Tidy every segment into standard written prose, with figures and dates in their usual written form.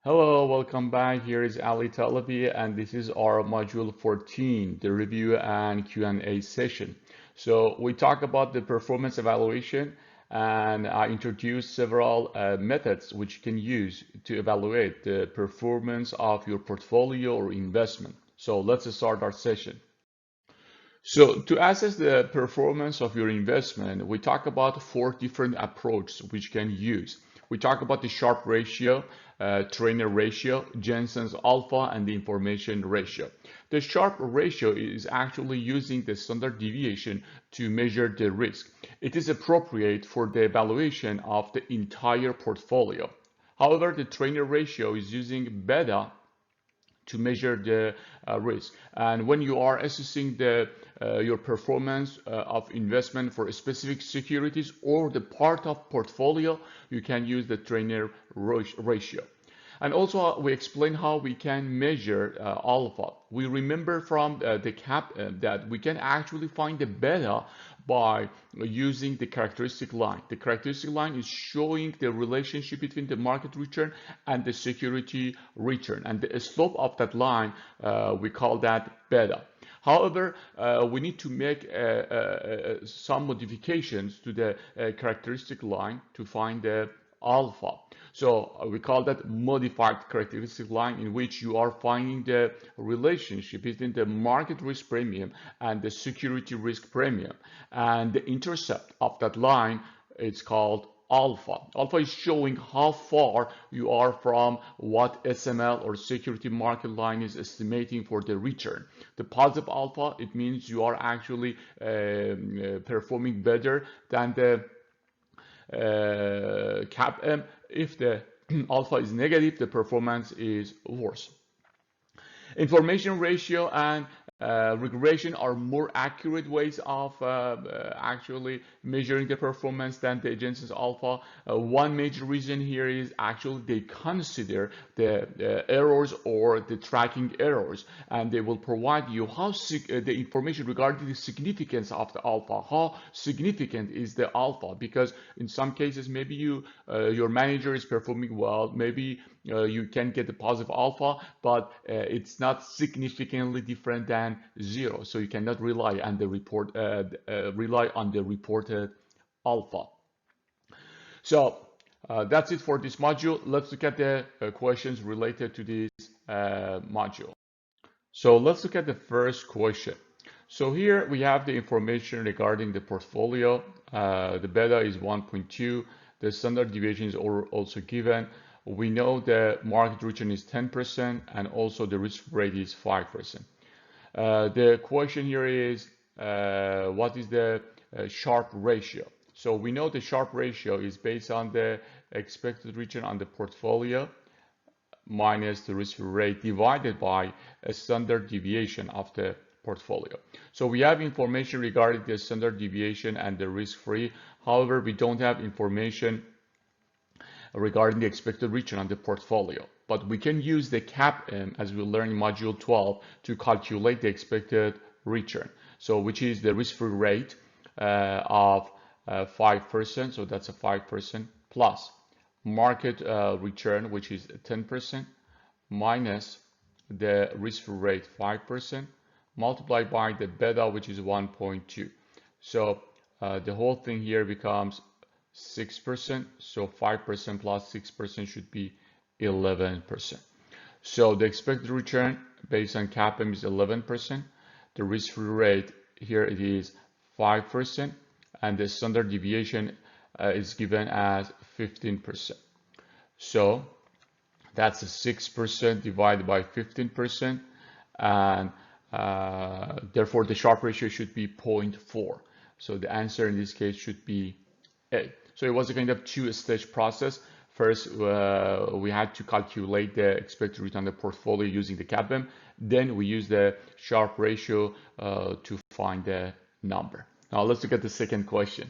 Hello, welcome back. Here is Ali Talabi, and this is our module 14, the review and Q&A session. So we talk about the performance evaluation, and I introduced several methods which you can use to evaluate the performance of your portfolio or investment. So let's start our session. So to assess the performance of your investment, we talk about four different approaches which you can use. We talk about the Sharpe ratio, trainer ratio, Jensen's alpha, and the information ratio. The Sharpe ratio is actually using the standard deviation to measure the risk. It is appropriate for the evaluation of the entire portfolio. However, the trainer ratio is using beta to measure the risk. And when you are assessing your performance of investment for specific securities or the part of portfolio, you can use the trainer ratio. And also we explain how we can measure alpha. We remember from the CAPM that we can actually find the beta by using the characteristic line. The characteristic line is showing the relationship between the market return and the security return. And the slope of that line, we call that beta. However, we need to make some modifications to the characteristic line to find the alpha. So we call that modified characteristic line, in which you are finding the relationship between the market risk premium and the security risk premium. And the intercept of that line is called alpha. Alpha is showing how far you are from what SML or security market line is estimating for the return. The positive alpha, it means you are actually performing better than the CAPM. If the alpha is negative, the performance is worse. Information ratio and regression are more accurate ways of actually measuring the performance than the Jensen's alpha. One major reason here is actually they consider the errors or the tracking errors, and they will provide you the information regarding the significance of the alpha. How significant is the alpha? Because in some cases, maybe your manager is performing well, maybe you can get the positive alpha, but it's not significantly different than zero. So you cannot rely on the reported alpha. So that's it for this module. Let's look at the questions related to this module. So let's look at the first question. So here we have the information regarding the portfolio. The beta is 1.2. The standard deviation is also given. We know the market return is 10% and also the risk rate is 5%. The question here is what is the Sharpe ratio? So we know the Sharpe ratio is based on the expected return on the portfolio minus the risk-free rate divided by a standard deviation of the portfolio. So we have information regarding the standard deviation and the risk-free. However, we don't have information regarding the expected return on the portfolio. But we can use the CAPM, as we learned in module 12, to calculate the expected return. So which is the risk-free rate of 5%, so that's a 5%, plus market return, which is 10%, minus the risk-free rate 5%, multiplied by the beta, which is 1.2. So the whole thing here becomes 6%, so 5% plus 6% should be 11%. So the expected return based on CAPM is 11%. The risk-free rate here it is 5%, and the standard deviation is given as 15%. So that's a 6% divided by 15%, and therefore the Sharpe ratio should be 0.4. So the answer in this case should be A. So it was a kind of two-stage process. First, we had to calculate the expected return on the portfolio using the CAPM. Then we used the Sharpe ratio to find the number. Now let's look at the second question.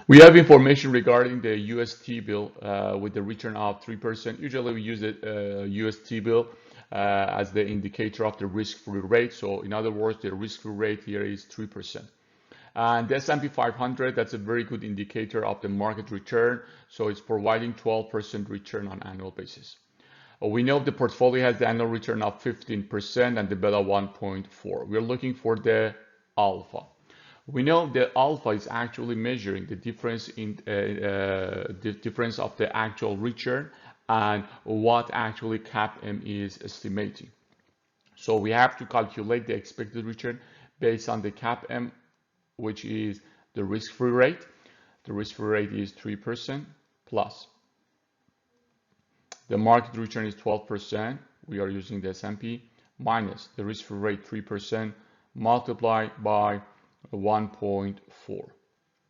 We have information regarding the US T-bill with the return of 3%. Usually we use the US T-bill as the indicator of the risk-free rate. So in other words, the risk-free rate here is 3%. And the S&P 500, that's a very good indicator of the market return. So it's providing 12% return on annual basis. We know the portfolio has the annual return of 15% and the beta 1.4. We're looking for the alpha. We know the alpha is actually measuring the difference in the difference of the actual return and what actually CAPM is estimating. So we have to calculate the expected return based on the CAPM, which is the risk-free rate. The risk-free rate is 3% plus. The market return is 12%. We are using the S&P minus the risk-free rate 3% multiplied by 1.4.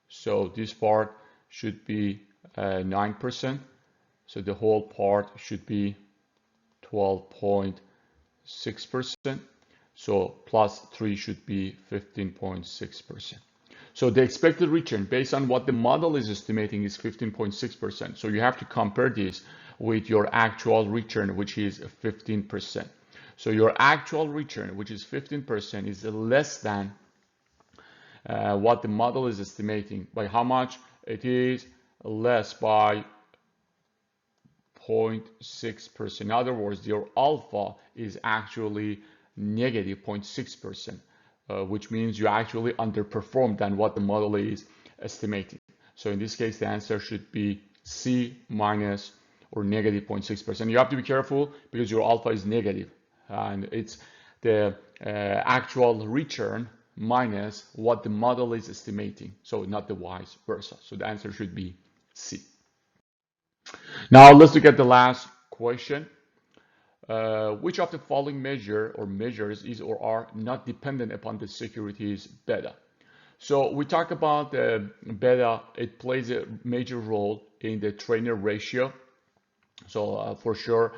So this part should be 9%. So the whole part should be 12.6%. So plus 3 should be 15.6%. So the expected return based on what the model is estimating is 15.6%. So you have to compare this with your actual return, which is 15%. So your actual return, which is 15%, is less than what the model is estimating. By how much? It is less by 0.6%. In other words, your alpha is actually negative 0.6%, which means you actually underperformed than what the model is estimating. So in this case, the answer should be C minus or negative 0.6%. You have to be careful because your alpha is negative and it's the actual return minus what the model is estimating, so not the vice versa. So the answer should be C. Now let's look at the last question. Which of the following measures is or are not dependent upon the securities beta? So we talk about the beta. It plays a major role in the trainer ratio. So for sure,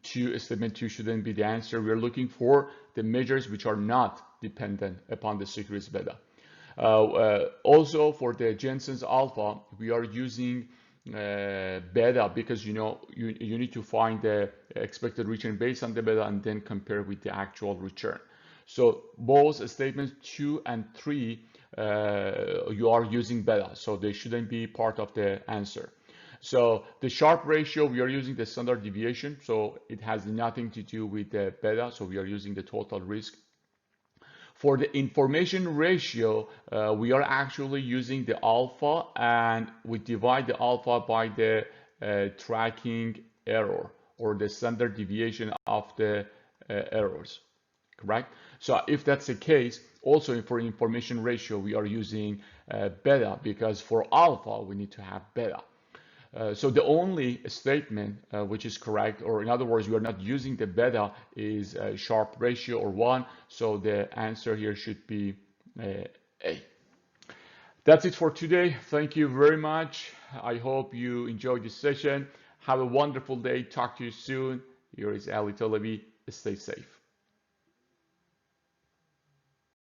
statement 2 shouldn't be the answer. We're looking for the measures which are not dependent upon the securities beta. Also for the Jensen's alpha, we are using beta because you need to find the expected return based on the beta and then compare with the actual return. So both statements 2 and 3 you are using beta, so they shouldn't be part of the answer. So the Sharpe ratio, we are using the standard deviation, so it has nothing to do with the beta, so we are using the total risk. For the information ratio, we are actually using the alpha, and we divide the alpha by the tracking error or the standard deviation of the errors, correct? So if that's the case, also for information ratio, we are using beta because for alpha, we need to have beta. So the only statement which is correct, or in other words, you are not using the beta, is Sharpe ratio or 1. So the answer here should be A. That's it for today. Thank you very much. I hope you enjoyed this session. Have a wonderful day. Talk to you soon. Here is Ali Talebi. Stay safe.